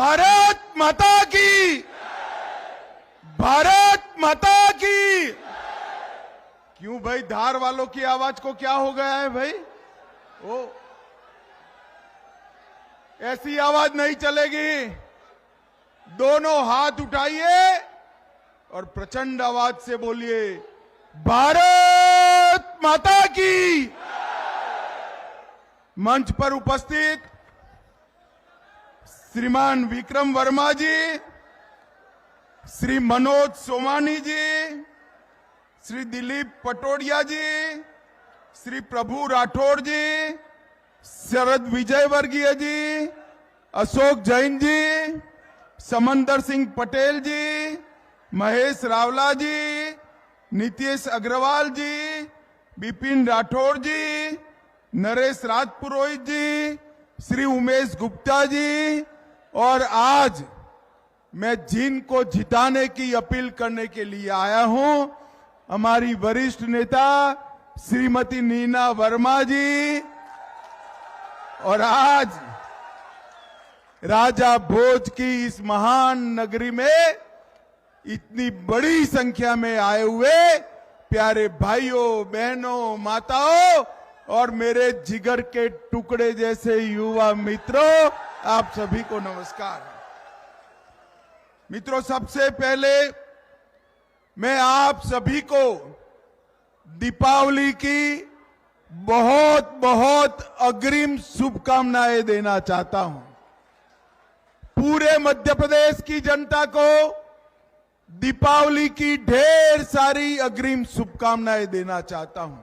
भारत माता की, भारत माता की। क्यों भाई, धार वालों की आवाज को क्या हो गया है भाई? ओ, ऐसी आवाज नहीं चलेगी। दोनों हाथ उठाइए और प्रचंड आवाज से बोलिए, भारत माता की। मंच पर उपस्थित श्रीमान विक्रम वर्मा जी, श्री मनोज सोमानी जी, श्री दिलीप पटोडिया जी, श्री प्रभु राठौड़ जी, शरद विजयवर्गीय जी, अशोक जैन जी, समंदर सिंह पटेल जी, महेश रावला जी, नितेश अग्रवाल जी, बिपिन राठौड़ जी, नरेश राजपुरोहित जी, श्री उमेश गुप्ता जी। और आज मैं जिनको जिताने की अपील करने के लिए आया हूं, हमारी वरिष्ठ नेता श्रीमती नीना वर्मा जी। और आज राजा भोज की इस महान नगरी में इतनी बड़ी संख्या में आए हुए प्यारे भाइयों, बहनों, माताओं और मेरे जिगर के टुकड़े जैसे युवा मित्रों, आप सभी को नमस्कार। मित्रों, सबसे पहले मैं आप सभी को दीपावली की बहुत बहुत अग्रिम शुभकामनाएं देना चाहता हूं। पूरे मध्य प्रदेश की जनता को दीपावली की ढेर सारी अग्रिम शुभकामनाएं देना चाहता हूं।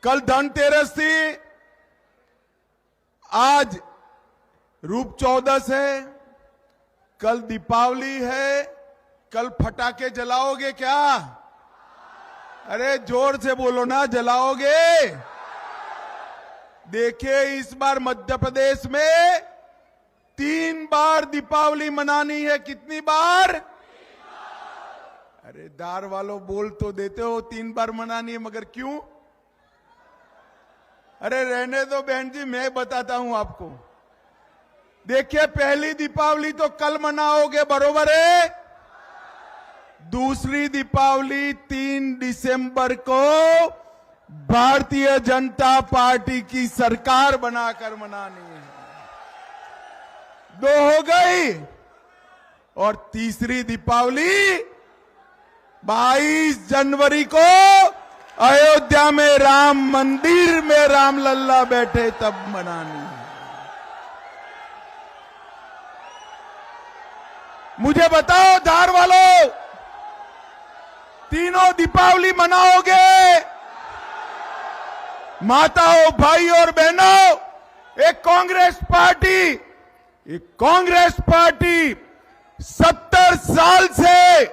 कल धनतेरस थी, आज रूप चौदस है, कल दीपावली है। कल फटाके जलाओगे क्या? अरे जोर से बोलो ना, जलाओगे? देखिए, इस बार मध्य प्रदेश में 3 बार दीपावली मनानी है। कितनी बार? अरे दार वालों, बोल तो देते हो 3 बार मनानी है, मगर क्यों? अरे रहने दो बहन जी, मैं बताता हूं आपको। देखिए, पहली दीपावली तो कल मनाओगे, बरोबर है? दूसरी दीपावली 3 दिसंबर को भारतीय जनता पार्टी की सरकार बनाकर मनानी है। 2 हो गई। और तीसरी दीपावली 22 जनवरी को अयोध्या में राम मंदिर में राम लल्ला बैठे तब मनानी है। मुझे बताओ धार वालों, तीनों दीपावली मनाओगे? माताओं, भाई और बहनों, एक कांग्रेस पार्टी 70 साल से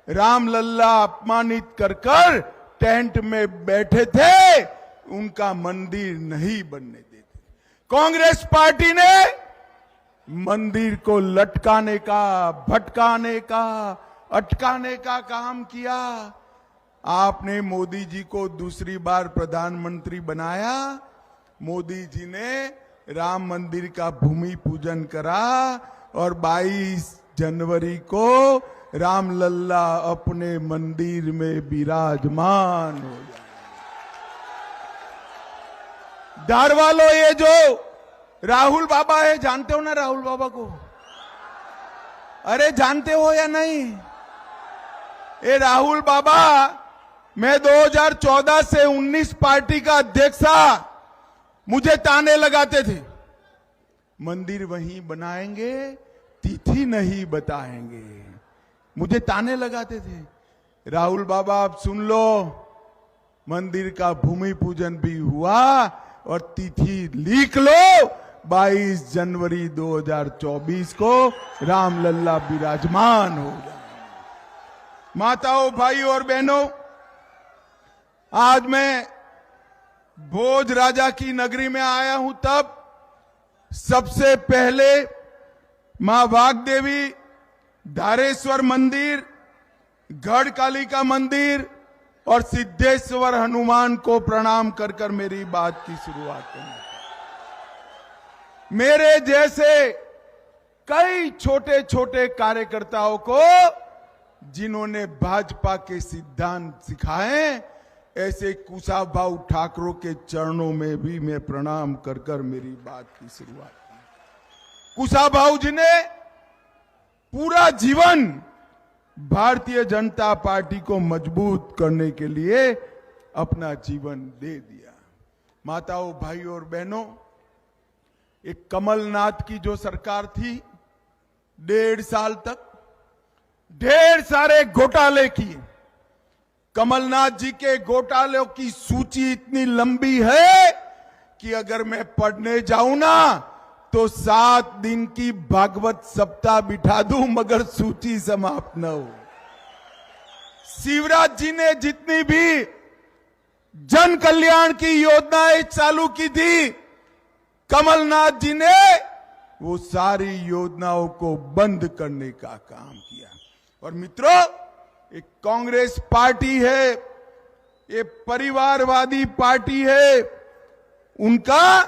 राम लल्ला अपमानित कर टेंट में बैठे थे, उनका मंदिर नहीं बनने देते। कांग्रेस पार्टी ने मंदिर को लटकाने का, भटकाने का, अटकाने का काम किया। आपने मोदी जी को दूसरी बार प्रधानमंत्री बनाया। मोदी जी ने राम मंदिर का भूमि पूजन करा और 22 जनवरी को राम लल्ला अपने मंदिर में विराजमान हो जाए। धार वालों, ये जो राहुल बाबा है, जानते हो ना राहुल बाबा को? अरे जानते हो या नहीं? ये राहुल बाबा, मैं 2014 से 19 पार्टी का अध्यक्ष था। मुझे ताने लगाते थे, मंदिर वहीं बनाएंगे, तिथि नहीं बताएंगे। मुझे ताने लगाते थे। राहुल बाबा, आप सुन लो, मंदिर का भूमि पूजन भी हुआ और तिथि लिख लो, 22 जनवरी 2024 को राम लल्ला विराजमान हो जाए। माताओं, भाई और बहनों, आज मैं भोज राजा की नगरी में आया हूं, तब सबसे पहले मां वाग्देवी, धारेश्वर मंदिर, गढ़ कालिका मंदिर और सिद्धेश्वर हनुमान को प्रणाम कर मेरी बात की शुरुआत करूंगा। मेरे जैसे कई छोटे छोटे कार्यकर्ताओं को जिन्होंने भाजपा के सिद्धांत सिखाए, ऐसे कुशाभाऊ ठाकरे के चरणों में भी मैं प्रणाम कर कर मेरी बात की शुरुआत की। कुशाभाऊ जी ने पूरा जीवन भारतीय जनता पार्टी को मजबूत करने के लिए अपना जीवन दे दिया। माताओं, भाइयों और बहनों, एक कमलनाथ की जो सरकार थी, 1.5 साल तक ढेर सारे घोटाले किए। कमलनाथ जी के घोटालों की सूची इतनी लंबी है कि अगर मैं पढ़ने जाऊं ना तो 7 दिन की भागवत सप्ताह बिठा दूं मगर सूची समाप्त न हो। शिवराज जी ने जितनी भी जन कल्याण की योजनाएं चालू की थी, कमलनाथ जी ने वो सारी योजनाओं को बंद करने का काम किया। और मित्रों, एक कांग्रेस पार्टी है, ये परिवारवादी पार्टी है, उनका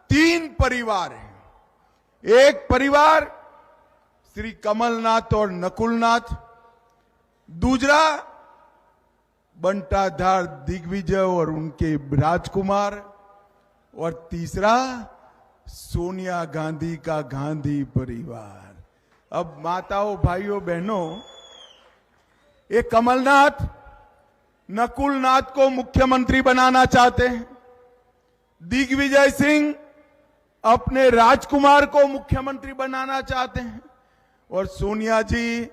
3 परिवार है। एक परिवार श्री कमलनाथ और नकुलनाथ, दूसरा बंटाधार दिग्विजय और उनके राजकुमार, और तीसरा सोनिया गांधी का गांधी परिवार। अब माताओं, भाइयों, बहनों, ये कमलनाथ नकुलनाथ को मुख्यमंत्री बनाना चाहते हैं, दिग्विजय सिंह अपने राजकुमार को मुख्यमंत्री बनाना चाहते हैं, और सोनिया जी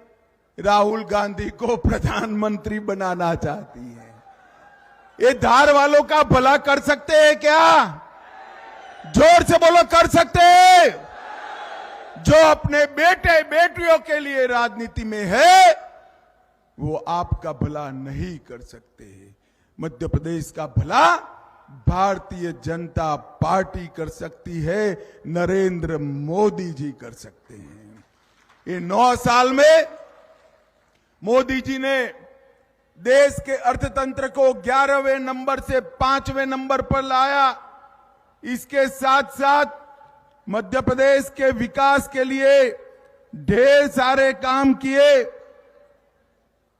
राहुल गांधी को प्रधानमंत्री बनाना चाहती है। ये धार वालों का भला कर सकते हैं क्या? जोर से बोलो, कर सकते हैं? जो अपने बेटे बेटियों के लिए राजनीति में है, वो आपका भला नहीं कर सकते। मध्य प्रदेश का भला भारतीय जनता पार्टी कर सकती है, नरेंद्र मोदी जी कर सकते हैं। ये 9 साल में मोदी जी ने देश के अर्थतंत्र को 11वें नंबर से 5वें नंबर पर लाया। इसके साथ साथ मध्य प्रदेश के विकास के लिए ढेर सारे काम किए।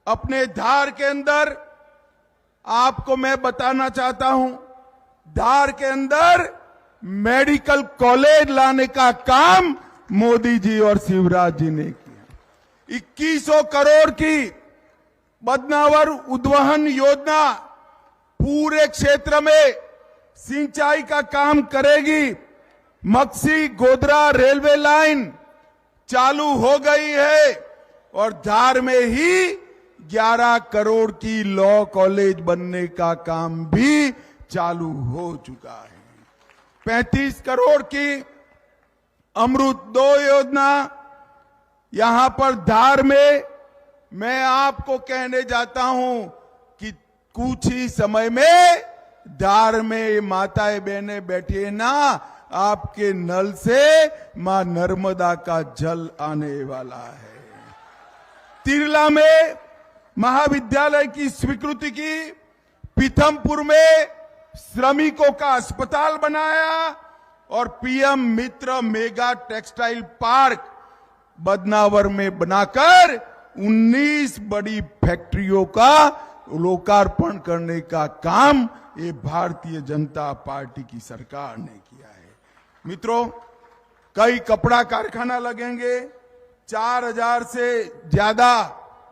अपने धार के अंदर आपको मैं बताना चाहता हूं, धार के अंदर मेडिकल कॉलेज लाने का काम मोदी जी और शिवराज जी ने किया। 2100 करोड़ की बदनावर उद्वहन योजना पूरे क्षेत्र में सिंचाई का काम करेगी। मक्सी गोधरा रेलवे लाइन चालू हो गई है और धार में ही 11 करोड़ की लॉ कॉलेज बनने का काम भी चालू हो चुका है। 35 करोड़ की अमृत 2 योजना यहां पर धार में मैं आपको कहने जाता हूं कि कुछ ही समय में धार में माताएं बहनें बैठी है ना, आपके नल से मां नर्मदा का जल आने वाला है। तिरला में महाविद्यालय की स्वीकृति की, पीथमपुर में श्रमिकों का अस्पताल बनाया और पीएम मित्र मेगा टेक्सटाइल पार्क बदनावर में बनाकर 19 बड़ी फैक्ट्रियों का लोकार्पण करने का काम ये भारतीय जनता पार्टी की सरकार ने किया है। मित्रों, कई कपड़ा कारखाना लगेंगे, 4000 से ज्यादा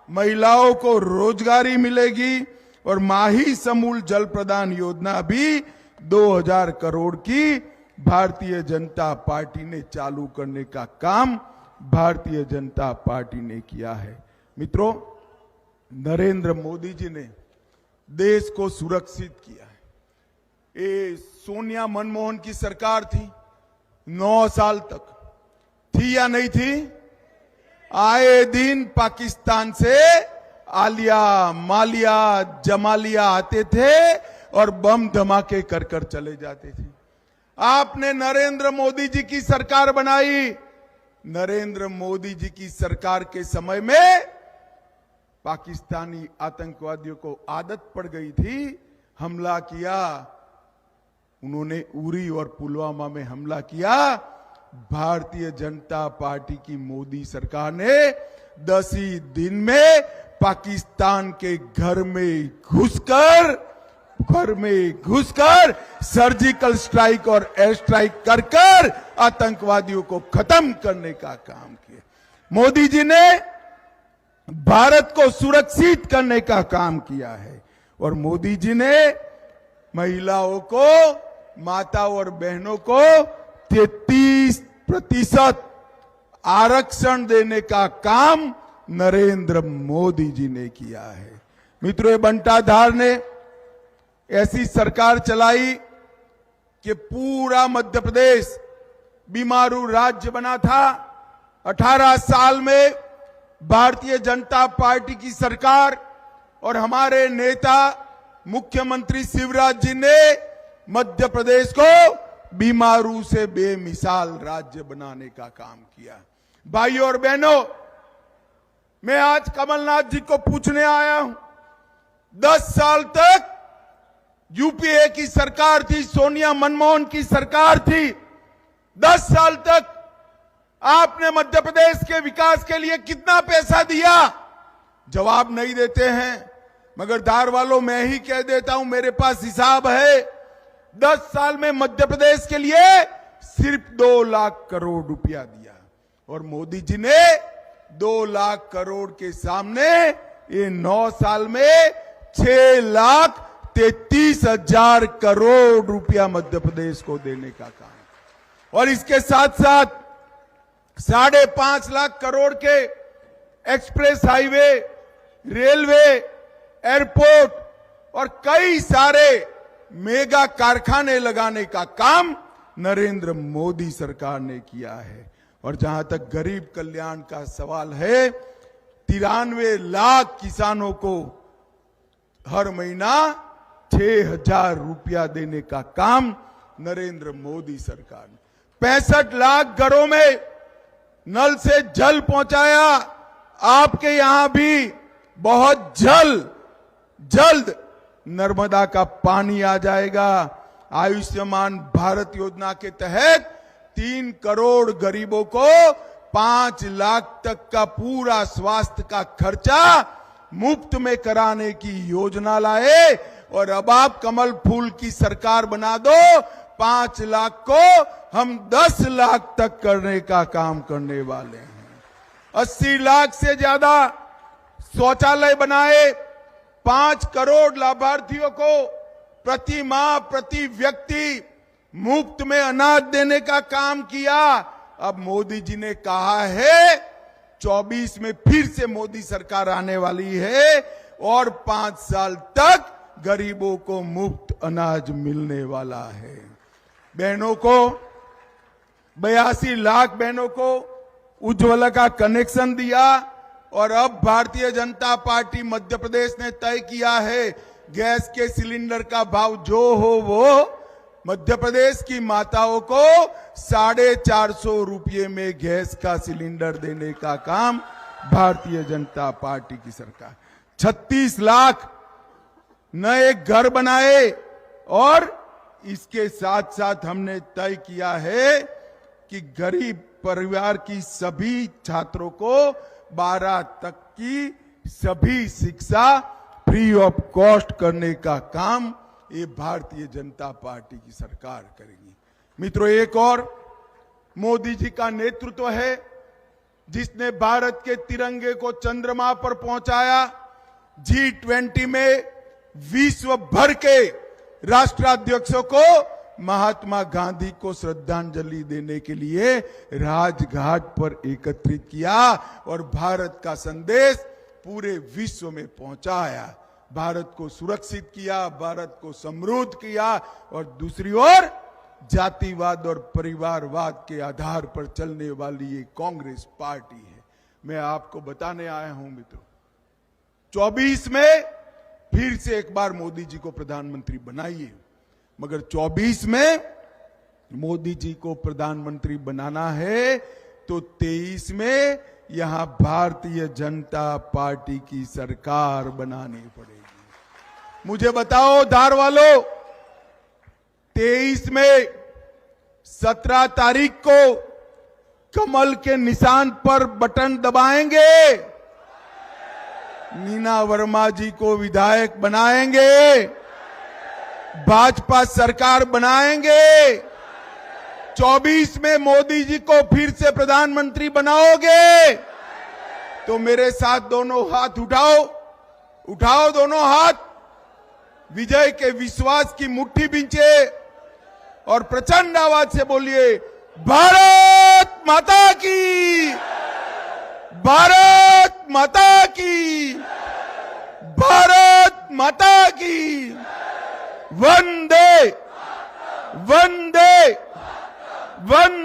महिलाओं को रोजगारी मिलेगी और माही समूल जल प्रदान योजना भी 2000 करोड़ की भारतीय जनता पार्टी ने चालू करने का काम भारतीय जनता पार्टी ने किया है। मित्रों, नरेंद्र मोदी जी ने देश को सुरक्षित किया है। ये सोनिया मनमोहन की सरकार थी, 9 साल तक थी या नहीं थी? आए दिन पाकिस्तान से आलिया, मालिया, जमालिया आते थे और बम धमाके कर कर चले जाते थे। आपने नरेंद्र मोदी जी की सरकार बनाई। नरेंद्र मोदी जी की सरकार के समय में पाकिस्तानी आतंकवादियों को आदत पड़ गई थी, हमला किया। उन्होंने उरी और पुलवामा में हमला किया। भारतीय जनता पार्टी की मोदी सरकार ने 10 ही दिन में पाकिस्तान के घर में घुसकर सर्जिकल स्ट्राइक और एयर स्ट्राइक कर आतंकवादियों को खत्म करने का काम किया। मोदी जी ने भारत को सुरक्षित करने का काम किया है और मोदी जी ने महिलाओं को, माताओं और बहनों को 33% आरक्षण देने का काम नरेंद्र मोदी जी ने किया है। मित्रों, ये बंटाधार ने ऐसी सरकार चलाई कि पूरा मध्य प्रदेश बीमारू राज्य बना था। 18 साल में भारतीय जनता पार्टी की सरकार और हमारे नेता मुख्यमंत्री शिवराज जी ने मध्य प्रदेश को बीमारू से बेमिसाल राज्य बनाने का काम किया। भाइयों और बहनों, मैं आज कमलनाथ जी को पूछने आया हूं। 10 साल तक यूपीए की सरकार थी, सोनिया मनमोहन की सरकार थी। 10 साल तक आपने मध्य प्रदेश के विकास के लिए कितना पैसा दिया? जवाब नहीं देते हैं। मगर धार वालों, मैं ही कह देता हूं, मेरे पास हिसाब है। 10 साल में मध्य प्रदेश के लिए सिर्फ 2 लाख करोड़ रुपया दिया और मोदी जी ने 2 लाख करोड़ के सामने ये 9 साल में 6,33,000 करोड़ रुपया मध्य प्रदेश को देने का काम। और इसके साथ साथ 5.5 लाख करोड़ के एक्सप्रेस हाईवे, रेलवे, एयरपोर्ट और कई सारे मेगा कारखाने लगाने का काम नरेंद्र मोदी सरकार ने किया है। और जहां तक गरीब कल्याण का सवाल है, 93 लाख किसानों को हर महीना 6,000 रुपया देने का काम नरेंद्र मोदी सरकार ने। 65 लाख घरों में नल से जल पहुंचाया। आपके यहां भी बहुत जल्द नर्मदा का पानी आ जाएगा। आयुष्मान भारत योजना के तहत 3 करोड़ गरीबों को 5 लाख तक का पूरा स्वास्थ्य का खर्चा मुफ्त में कराने की योजना लाए। और अब आप कमल फूल की सरकार बना दो, 5 लाख को हम 10 लाख तक करने का काम करने वाले हैं। 80 लाख से ज्यादा शौचालय बनाए। 5 करोड़ लाभार्थियों को प्रति माह, प्रति व्यक्ति मुफ्त में अनाज देने का काम किया। अब मोदी जी ने कहा है 24 में फिर से मोदी सरकार आने वाली है और 5 साल तक गरीबों को मुफ्त अनाज मिलने वाला है। बहनों को 82 लाख बहनों को उज्ज्वला का कनेक्शन दिया। और अब भारतीय जनता पार्टी मध्य प्रदेश ने तय किया है गैस के सिलेंडर का भाव जो हो वो मध्य प्रदेश की माताओं को 450 रुपये में गैस का सिलेंडर देने का काम भारतीय जनता पार्टी की सरकार। 36 लाख नए घर बनाए और इसके साथ साथ हमने तय किया है कि गरीब परिवार की सभी छात्रों को 12 तक की सभी शिक्षा फ्री ऑफ कॉस्ट करने का काम ये भारतीय जनता पार्टी की सरकार करेगी। मित्रों, एक और मोदी जी का नेतृत्व है जिसने भारत के तिरंगे को चंद्रमा पर पहुंचाया। G20 में विश्व भर के राष्ट्राध्यक्षों को महात्मा गांधी को श्रद्धांजलि देने के लिए राजघाट पर एकत्रित किया और भारत का संदेश पूरे विश्व में पहुंचाया। भारत को सुरक्षित किया, भारत को समृद्ध किया और दूसरी ओर जातिवाद और परिवारवाद के आधार पर चलने वाली ये कांग्रेस पार्टी है। मैं आपको बताने आया हूं मित्रों, 24 में फिर से एक बार मोदी जी को प्रधानमंत्री बनाइए, मगर 24 में मोदी जी को प्रधानमंत्री बनाना है तो 23 में यहां भारतीय जनता पार्टी की सरकार बनानी पड़ेगी। मुझे बताओ धार वालों, 23 में 17 तारीख को कमल के निशान पर बटन दबाएंगे, मीना वर्मा जी को विधायक बनाएंगे, भाजपा सरकार बनाएंगे, 24 में मोदी जी को फिर से प्रधानमंत्री बनाओगे तो मेरे साथ दोनों हाथ उठाओ, उठाओ दोनों हाथ, विजय के विश्वास की मुट्ठी बींचे और प्रचंड आवाज से बोलिए, भारत माता की, भारत माता की, भारत माता की, वंदे वंदे वंदे।